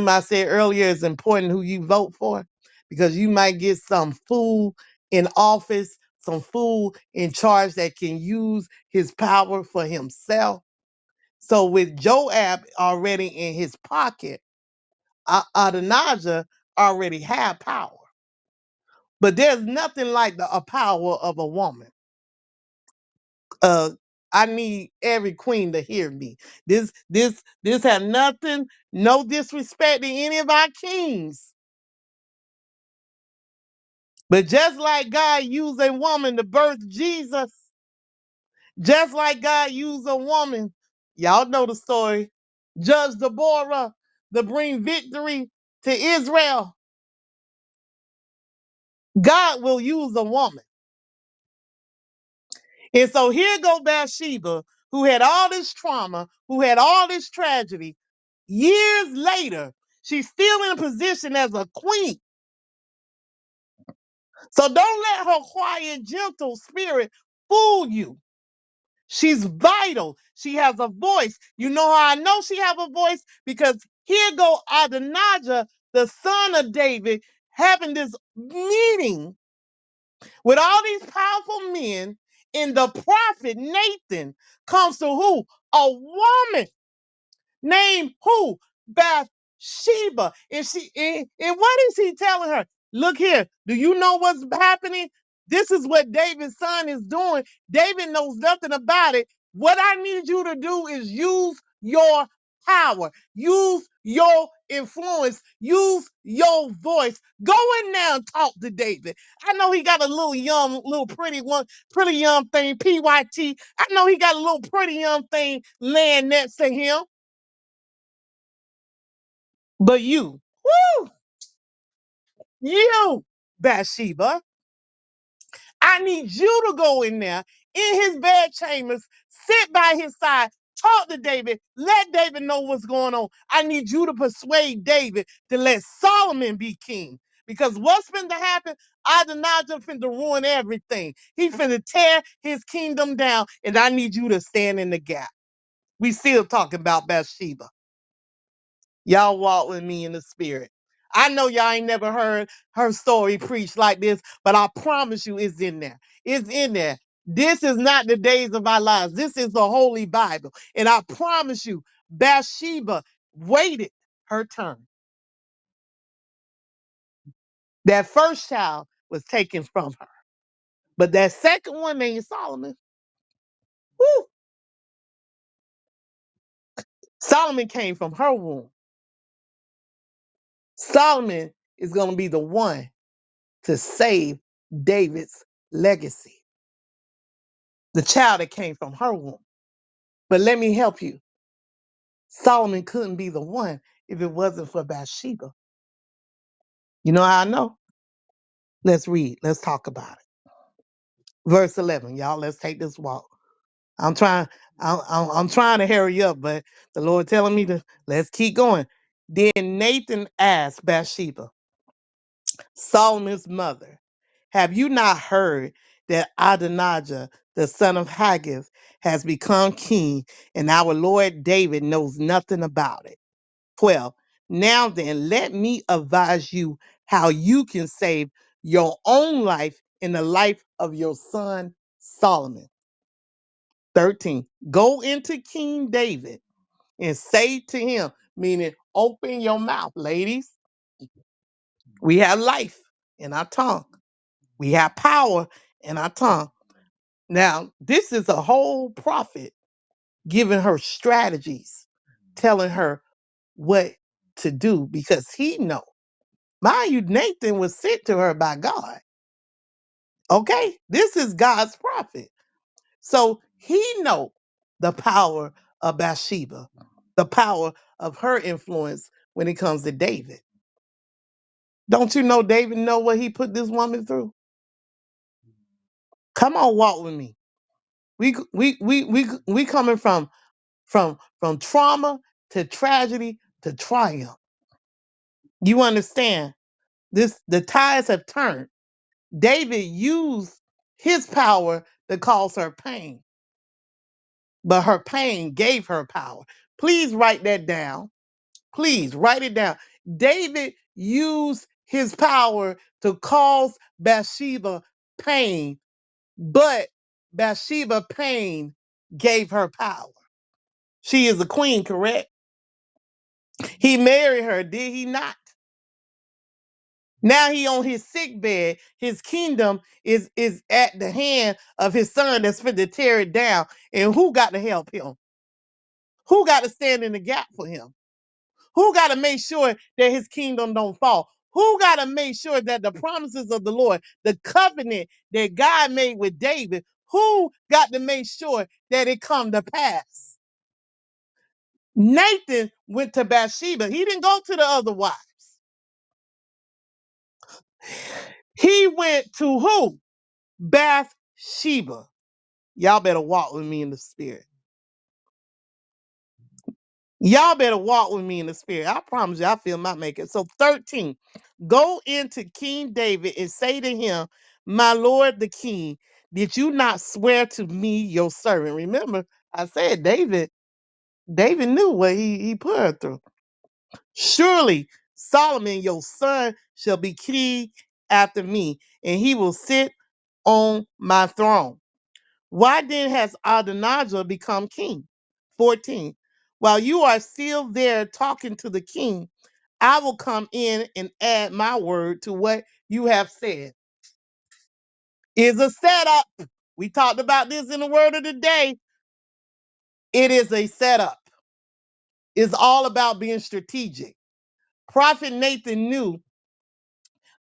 Remember I said earlier it's important who you vote for because you might get some fool in office, some fool in charge that can use his power for himself. So with Joab already in his pocket, Adonijah already had power. But there's nothing like the power of a woman. Uh, I need every queen to hear me. This had nothing, no disrespect to any of our kings. But just like God used a woman to birth Jesus, just like God used a woman, y'all know the story, Judge Deborah to bring victory to Israel, God will use a woman. And so here go Bathsheba, who had all this trauma, who had all this tragedy. Years later, she's still in a position as a queen. So don't let her quiet, gentle spirit fool you. She's vital. She has a voice. You know how I know she have a voice? Because here go Adonijah, the son of David, having this meeting with all these powerful men, and the prophet Nathan comes to who? A woman named who? Bathsheba. And what is he telling her? Look here, do you know what's happening? This is what David's son is doing. David knows nothing about it. What I need you to do is use your power, use your influence, use your voice. Go in there and talk to David. I know he got a little young, little pretty one, pretty young thing, PYT. I know he got a little pretty young thing laying next to him. But woo, you, Bathsheba, I need you to go in there in his bed chambers, sit by his side, talk to David, let David know what's going on. I need you to persuade David to let Solomon be king. Because what's finna happen? Adonijah finna ruin everything. He finna tear his kingdom down, and I need you to stand in the gap. We still talking about Bathsheba. Y'all walk with me in the spirit. I know y'all ain't never heard her story preached like this, but I promise you it's in there. It's in there. This is not the days of our lives. This is the Holy Bible. And I promise you, Bathsheba waited her turn. That first child was taken from her. But that second one named Solomon, whew, Solomon came from her womb. Solomon is going to be the one to save David's legacy. The child that came from her womb. But let me help you. Solomon couldn't be the one if it wasn't for Bathsheba. You know how I know? Let's read. Let's talk about it. Verse 11, y'all. Let's take this walk. I'm trying. I'm trying to hurry up, but the Lord telling me to let's keep going. Then Nathan asked Bathsheba, Solomon's mother, have you not heard that Adonijah, the son of Haggith, has become king, and our Lord David knows nothing about it? 12. Now then, let me advise you how you can save your own life and the life of your son Solomon. 13. Go into King David and say to him, meaning open your mouth, ladies. We have life in our tongue. We have power in our tongue. Now, this is a whole prophet giving her strategies, telling her what to do because he know. Mind you, Nathan was sent to her by God. Okay? This is God's prophet. So he know the power of Bathsheba, the power of her influence when it comes to David. Don't you know David know what he put this woman through? Come on, walk with me. We coming from trauma to tragedy to triumph. You understand? The tides have turned. David used his power to cause her pain, but her pain gave her power. Please write that down. Please write it down. David used his power to cause Bathsheba pain, but Bathsheba pain gave her power. She is a queen, correct? He married her, did he not? Now he on his sick bed. His kingdom is at the hand of his son that's fit to tear it down. And who got to help him? Who got to stand in the gap for him? Who got to make sure that his kingdom don't fall? Who got to make sure that the promises of the Lord, the covenant that God made with David, who got to make sure that it come to pass? Nathan went to Bathsheba. He didn't go to the other wives. He went to who? Bathsheba. Y'all better walk with me in the spirit. Y'all better walk with me in the spirit. I promise you, I feel my maker. So 13, go into King David and say to him, my Lord the king, did you not swear to me, your servant? Remember, I said David knew what he put her through. Surely Solomon, your son, shall be king after me, and he will sit on my throne. Why then has Adonijah become king? 14. While you are still there talking to the king, I will come in and add my word to what you have said. Is a setup. We talked about this in the word of the day. It is a setup. It's all about being strategic. Prophet Nathan knew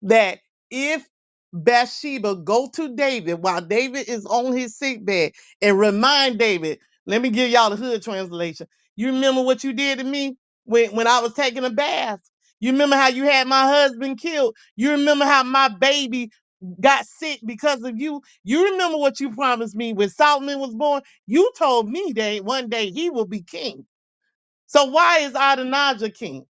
that if Bathsheba go to David while David is on his sick bed and remind David, let me give y'all the hood translation. You remember what you did to me when I was taking a bath? You remember how you had my husband killed? You remember how my baby got sick because of you? You remember what you promised me when Solomon was born? You told me that one day he will be king. So why is Adonijah king?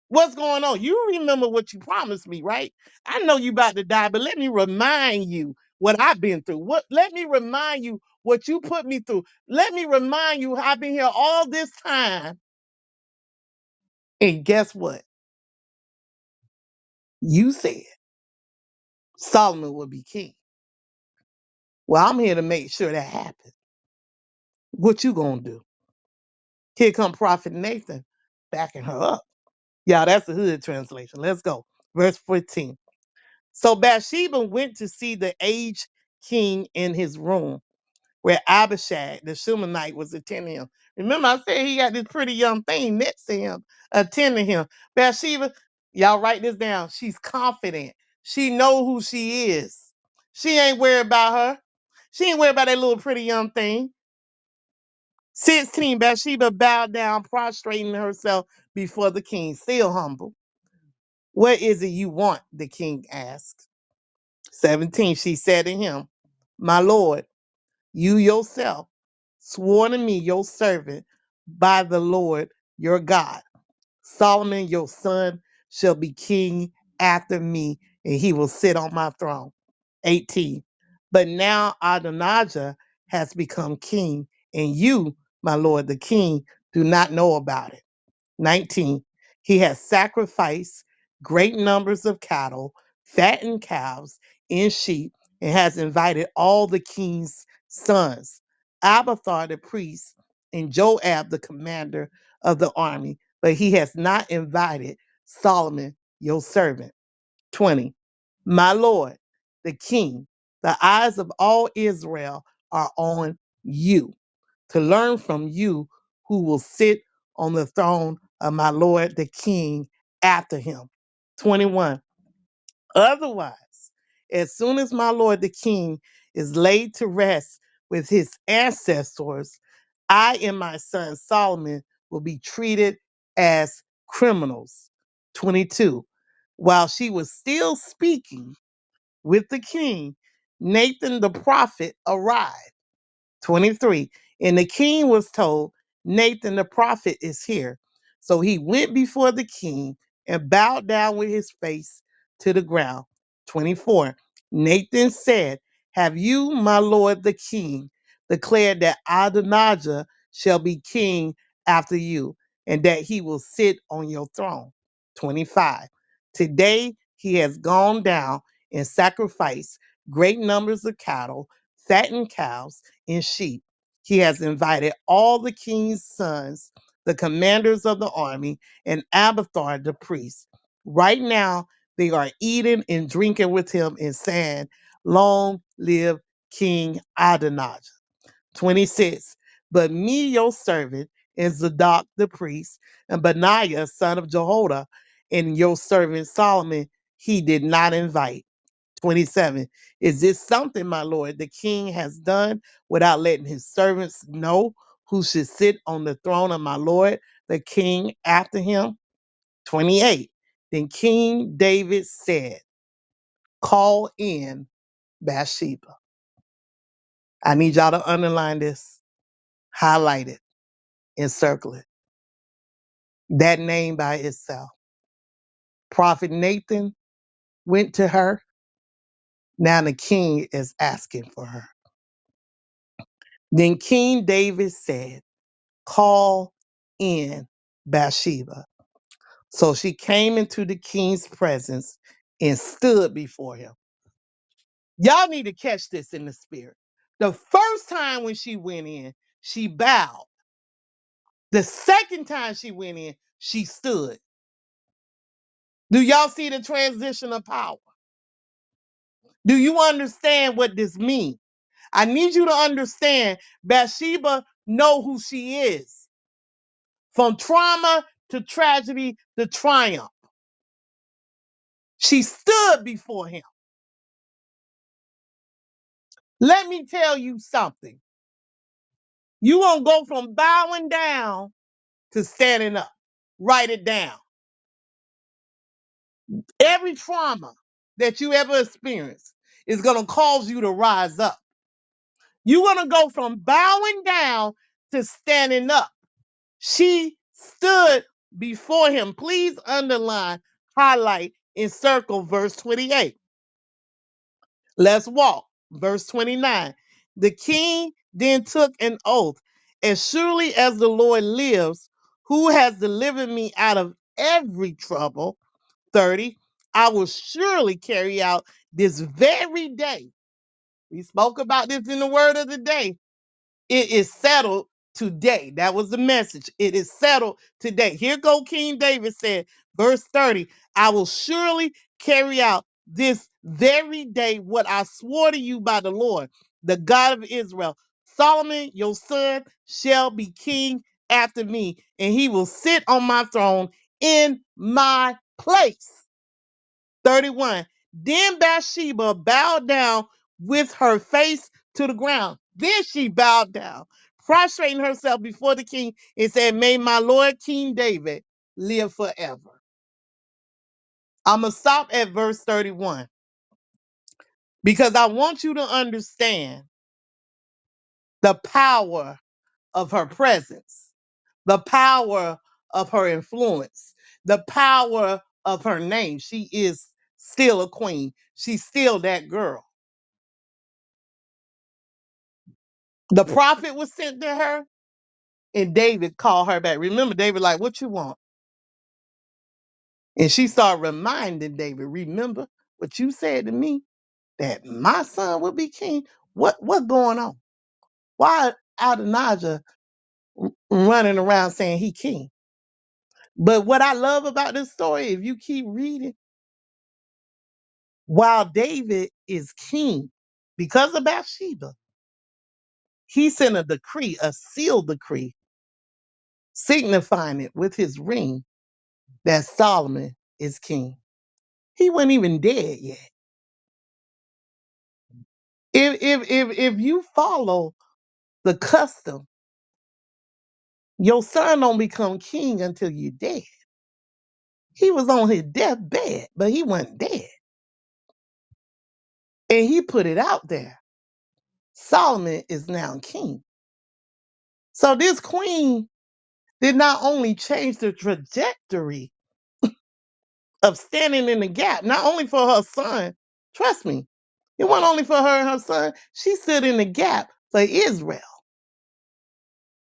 What's going on? You remember what you promised me, right? I know you about to die, but let me remind you what I've been through. Let me remind you what you put me through. Let me remind you how I've been here all this time. And guess what? You said Solomon would be king. Well, I'm here to make sure that happens. What you gonna do? Here come Prophet Nathan backing her up. Yeah, that's the hood translation. Let's go. Verse 14. So Bathsheba went to see the aged king in his room where Abishag, the Shumanite, was attending him. Remember, I said he got this pretty young thing next to him, attending him. Bathsheba, y'all write this down. She's confident. She know who she is. She ain't worried about her. She ain't worried about that little pretty young thing. 16, Bathsheba bowed down, prostrating herself before the king, still humble. What is it you want? The king asked. 17, she said to him, my lord, you yourself swore to me, your servant, by the Lord your God. Solomon, your son, shall be king after me, and he will sit on my throne. 18. But now Adonijah has become king, and you, my lord the king, do not know about it. 19. He has sacrificed great numbers of cattle, fattened calves, and sheep, and has invited all the king's sons, Abathar the priest, and Joab the commander of the army, but he has not invited Solomon, your servant. 20. My lord, the king, the eyes of all Israel are on you to learn from you who will sit on the throne of my Lord the King after him. 21. Otherwise, as soon as my Lord the King is laid to rest with his ancestors, I and my son Solomon will be treated as criminals. 22. While she was still speaking with the king, Nathan the prophet arrived. 23. And the king was told, Nathan the prophet is here. So he went before the king and bowed down with his face to the ground. 24. Nathan said, have you, my lord the king, declared that Adonijah shall be king after you, and that he will sit on your throne? 25. Today he has gone down and sacrificed great numbers of cattle, fattened cows, and sheep. He has invited all the king's sons, the commanders of the army, and Abathar the priest. Right now, they are eating and drinking with him and saying, Long live King Adonijah. 26. But me, your servant, and Zadok the priest, and Benaiah, son of Jehoiada, and your servant Solomon, he did not invite. 27. Is this something, my lord, the king has done without letting his servants know who should sit on the throne of my lord, the king, after him? 28. Then King David said, Call in Bathsheba. I need y'all to underline this, highlight it, and circle it. That name by itself. Prophet Nathan went to her. Now the king is asking for her. Then King David said, Call in Bathsheba. So she came into the king's presence and stood before him. Y'all need to catch this in the spirit. The first time when she went in, she bowed. The second time she went in, she stood. Do y'all see the transition of power? Do you understand what this means? I need you to understand Bathsheba know who she is. From trauma to tragedy to triumph. She stood before him. Let me tell you something. You won't go from bowing down to standing up. Write it down. Every trauma that you ever experienced is going to cause you to rise up. You're going to go from bowing down to standing up. She stood before him. Please underline, highlight, and circle verse 28. Let's walk. Verse 29. The king then took an oath, as surely as the Lord lives, who has delivered me out of every trouble. 30. I will surely carry out this very day. We spoke about this in the word of the day. It is settled today. That was the message. It is settled today. Here go King David said, verse 30, I will surely carry out this very day what I swore to you by the Lord, the God of Israel. Solomon, your son, shall be king after me, and he will sit on my throne in my place. 31. Then Bathsheba bowed down with her face to the ground. Then she bowed down, prostrating herself before the king and said, May my Lord King David live forever. I'm going to stop at verse 31 because I want you to understand the power of her presence, the power of her influence, the power of her name. She is still a queen. She's still that girl. The prophet was sent to her, and David called her back. Remember, David, like, what you want? And she started reminding David, remember what you said to me, that my son would be king? What going on? Why Adonijah running around saying he king? But what I love about this story, if you keep reading, while David is king, because of Bathsheba, he sent a decree, a sealed decree, signifying it with his ring that Solomon is king. He wasn't even dead yet. If you follow the custom, your son don't become king until you're dead. He was on his deathbed, but he wasn't dead. And he put it out there. Solomon is now king. So this queen did not only change the trajectory of standing in the gap, not only for her son, trust me, it wasn't only for her and her son, she stood in the gap for Israel.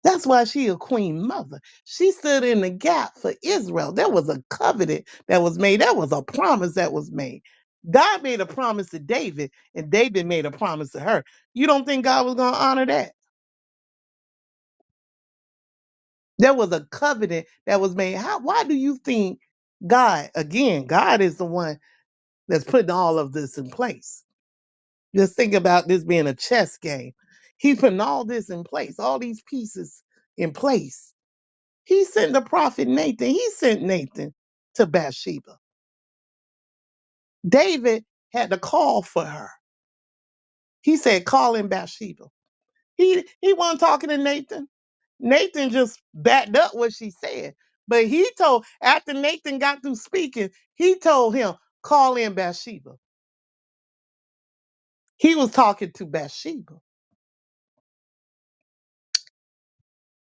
That's why she a queen mother. She stood in the gap for Israel. There was a covenant that was made. There was a promise that was made. God made a promise to David, and David made a promise to her. You don't think God was going to honor that? There was a covenant that was made. Why do you think God, again, God is the one that's putting all of this in place? Just think about this being a chess game. He's putting all this in place, all these pieces in place. He sent the prophet Nathan. He sent Nathan to Bathsheba. David had to call for her. He said, call in Bathsheba. He wasn't talking to Nathan. Nathan just backed up what she said. But he told, after Nathan got through speaking, he told him, call in Bathsheba. He was talking to Bathsheba.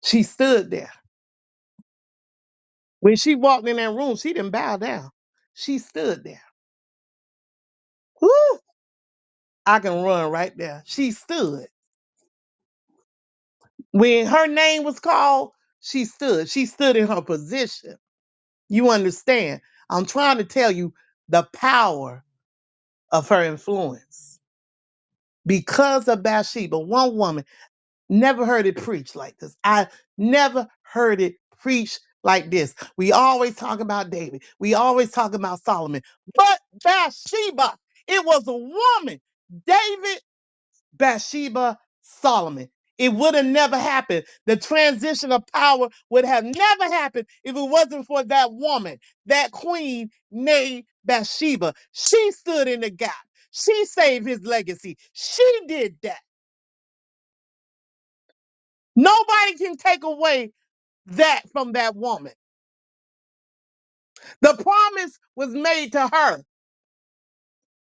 She stood there. When she walked in that room, she didn't bow down. She stood there. Woo! I can run right there. She stood. When her name was called, she stood. She stood in her position. You understand? I'm trying to tell you the power of her influence. Because of Bathsheba, one woman, never heard it preached like this. I never heard it preached like this. We always talk about David. We always talk about Solomon. But Bathsheba, it was a woman. David, Bathsheba, Solomon. It would have never happened. The transition of power would have never happened if it wasn't for that woman, that queen named Bathsheba. She stood in the gap. She saved his legacy. She did that. Nobody can take away that from that woman. The promise was made to her.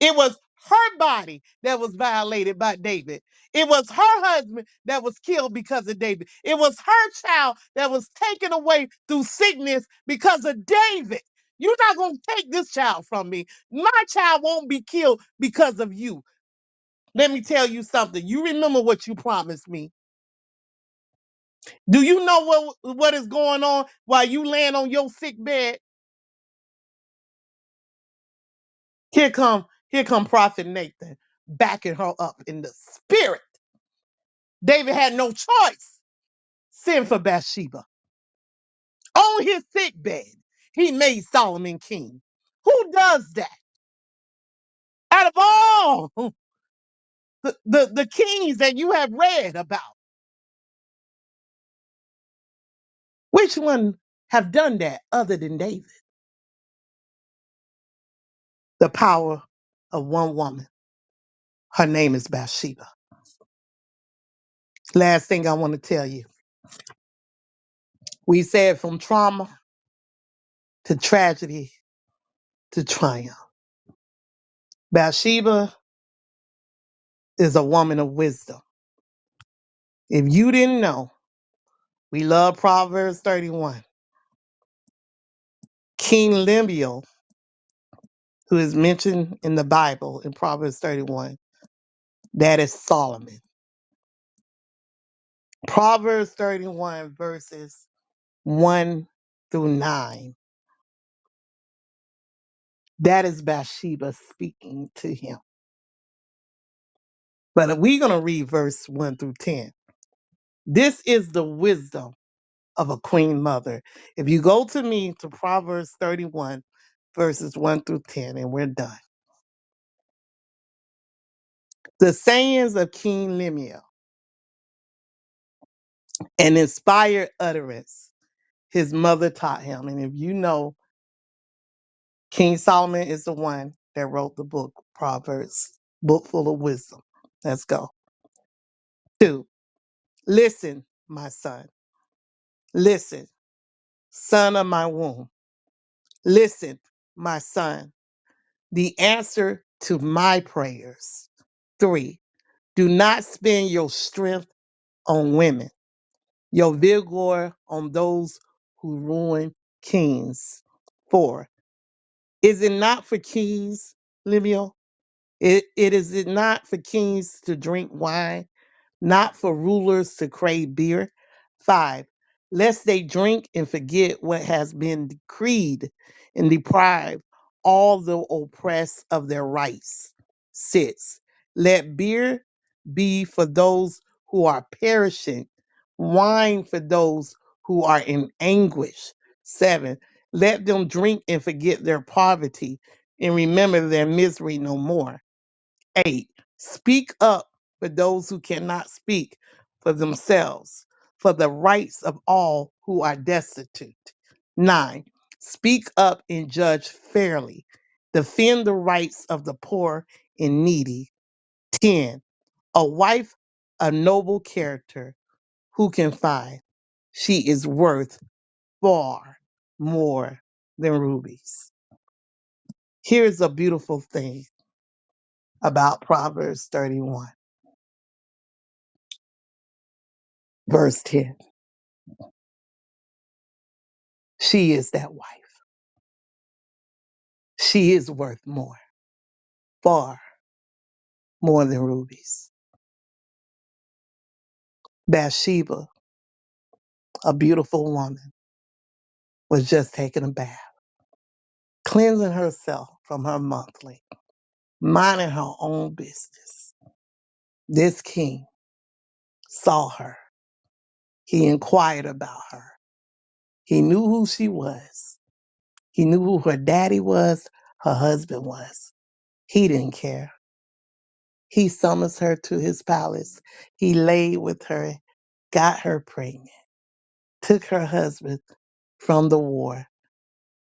It was her body that was violated by David. It was her husband that was killed because of David. It was her child that was taken away through sickness because of David. You're not going to take this child from me. My child won't be killed because of you. Let me tell you something. You remember what you promised me. Do you know what is going on while you laying on your sick bed? Here come Prophet Nathan backing her up in the spirit. David had no choice. Send for Bathsheba. On his sick bed, he made Solomon king. Who does that? Out of all the kings that you have read about, which one have done that other than David? The power of one woman. Her name is Bathsheba. Last thing I want to tell you. We said from trauma to tragedy to triumph. Bathsheba is a woman of wisdom. If you didn't know, we love Proverbs 31. King Lemuel, who is mentioned in the Bible in Proverbs 31, that is Solomon. Proverbs 31, verses 1 through 9. That is Bathsheba speaking to him. But we're going to read verse 1 through 10. This is the wisdom of a queen mother. If you go to me to Proverbs 31, verses 1 through 10, and we're done. The sayings of King Lemuel, an inspired utterance his mother taught him. And if you know, King Solomon is the one that wrote the book, Proverbs, book full of wisdom. Let's go. 2, listen, my son. Listen, son of my womb. Listen, my son, the answer to my prayers. 3, do not spend your strength on women, your vigor on those who ruin kings. 4, is it not for kings, Lemuel? It is it not for kings to drink wine, not for rulers to crave beer. 5. Lest they drink and forget what has been decreed and deprive all the oppressed of their rights. 6. Let beer be for those who are perishing, wine for those who are in anguish. 7. Let them drink and forget their poverty and remember their misery no more. 8. Speak up for those who cannot speak for themselves, for the rights of all who are destitute. 9. Speak up and judge fairly. Defend the rights of the poor and needy. 10. A wife, a noble character, who can find? She is worth far more than rubies. Here's a beautiful thing about Proverbs 31, verse 10. She is that wife. She is worth more, far more than rubies. Bathsheba, a beautiful woman, was just taking a bath, cleansing herself from her monthly, minding her own business. This king saw her. He inquired about her. He knew who she was. He knew who her daddy was, her husband was. He didn't care. He summons her to his palace. He laid with her, got her pregnant, took her husband from the war,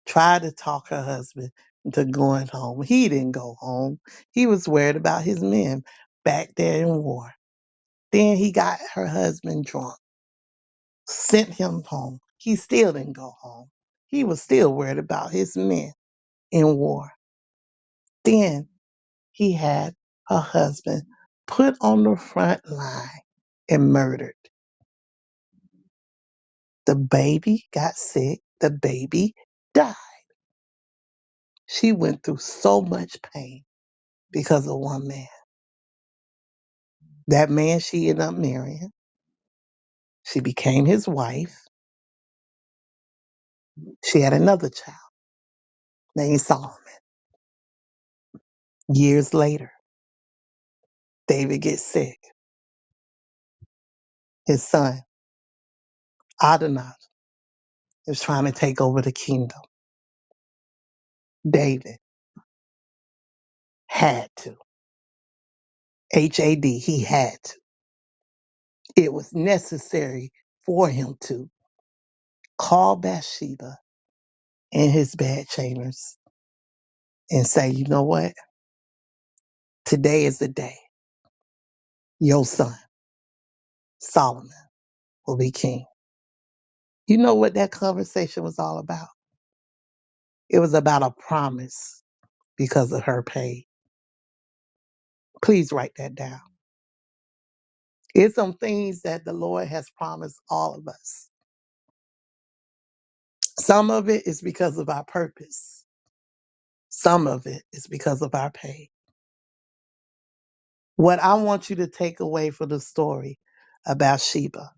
tried to talk her husband into going home. He didn't go home. He was worried about his men back there in war. Then he got her husband drunk, sent him home. He still didn't go home. He was still worried about his men in war. Then he had her husband put on the front line and murdered. The baby got sick. The baby died. She went through so much pain because of one man. That man she ended up marrying. She became his wife. She had another child named Solomon. Years later, David gets sick. His son, Adonai, is trying to take over the kingdom. David had to. HAD, he had to. It was necessary for him to call Bathsheba in his bed chambers and say, you know what? Today is the day your son, Solomon, will be king. You know what that conversation was all about? It was about a promise because of her pain. Please write that down. It's some things that the Lord has promised all of us. Some of it is because of our purpose. Some of it is because of our pain. What I want you to take away from the story about Sheba,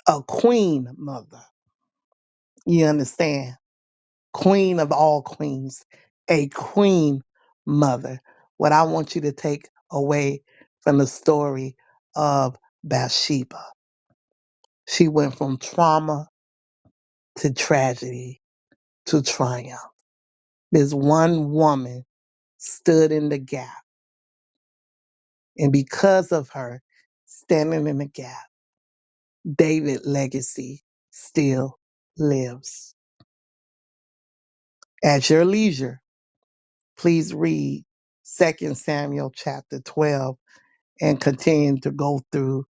a queen mother, you understand? Queen of all queens, a queen mother. What I want you to take away from the story of Bathsheba, she went from trauma to tragedy to triumph. This one woman stood in the gap, and because of her standing in the gap, David's legacy still lives. At your leisure, please read 2 Samuel chapter 12 and continue to go through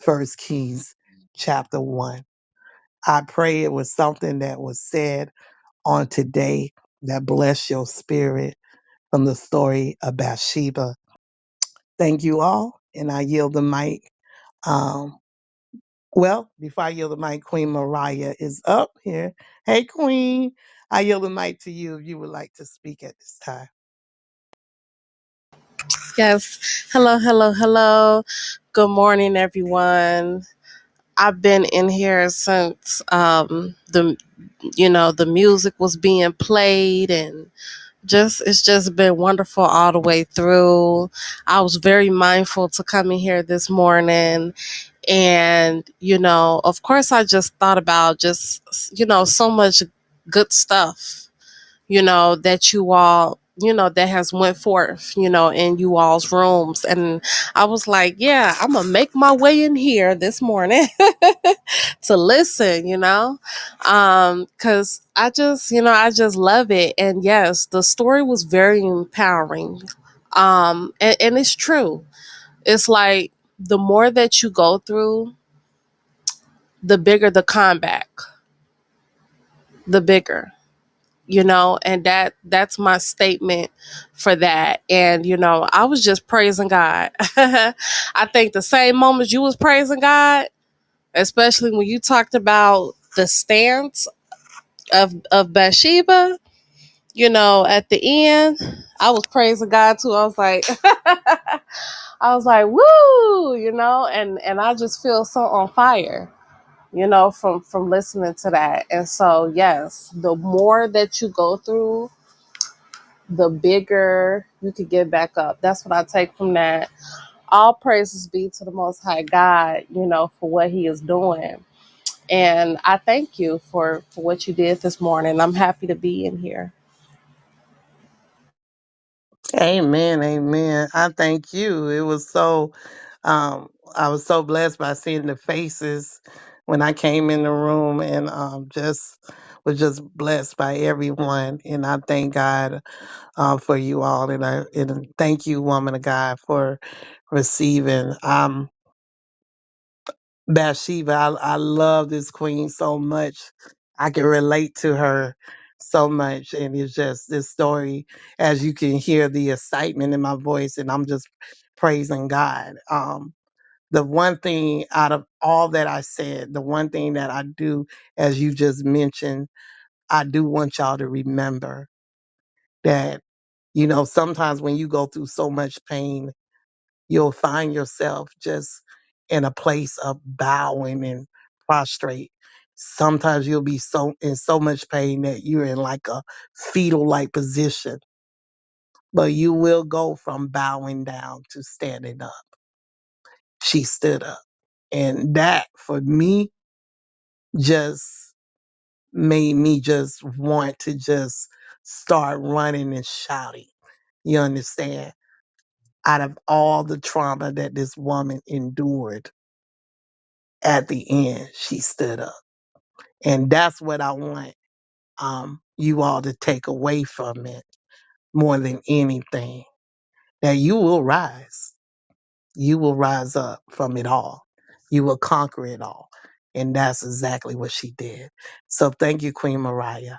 1 Kings chapter 1. I pray it was something that was said on today that bless your spirit from the story of Bathsheba. Thank you all, and I yield the mic. Um, before I yield the mic, Queen Mariah is up here. Hey, Queen, I yield the mic to you if you would like to speak at this time. Yes. Hello, hello, hello. Good morning, everyone. I've been in here since the music was being played, and just it's just been wonderful all the way through. I was very mindful to come in here this morning, and of course I just thought about just so much good stuff, that you all, that has went forth, in you all's rooms. And I was like, yeah, I'm gonna make my way in here this morning to listen, because I just love it. And yes, the story was very empowering. And it's true. It's like the more that you go through, the bigger the comeback, the bigger, and that's my statement for that. And I was just praising God. I think the same moments you was praising God, especially when you talked about the stance of Bathsheba, at the end, I was praising God too. I was like I was like, woo, and I just feel so on fire, from listening to that. And so yes, the more that you go through, the bigger you could get back up. That's what I take from that. All praises be to the Most High God, for what He is doing. And I thank you for what you did this morning. I'm happy to be in here. Amen, amen. I thank you. It was so I was so blessed by seeing the faces when I came in the room, and just was just blessed by everyone. And I thank God for you all, and thank you, woman of God, for receiving. Bathsheba, I love this queen so much. I can relate to her so much. And it's just this story, as you can hear the excitement in my voice, and I'm just praising God. The one thing out of all that I said, the one thing that I do, as you just mentioned, I do want y'all to remember that, sometimes when you go through so much pain, you'll find yourself just in a place of bowing and prostrate. Sometimes you'll be so in so much pain that you're in like a fetal like position, but you will go from bowing down to standing up. She stood up. And that for me just made me just want to just start running and shouting. You understand? Out of all the trauma that this woman endured, at the end, she stood up. And that's what I want you all to take away from it more than anything. That you will rise. You will rise up from it all. You will conquer it all. And that's exactly what she did. So thank you, Queen Mariah.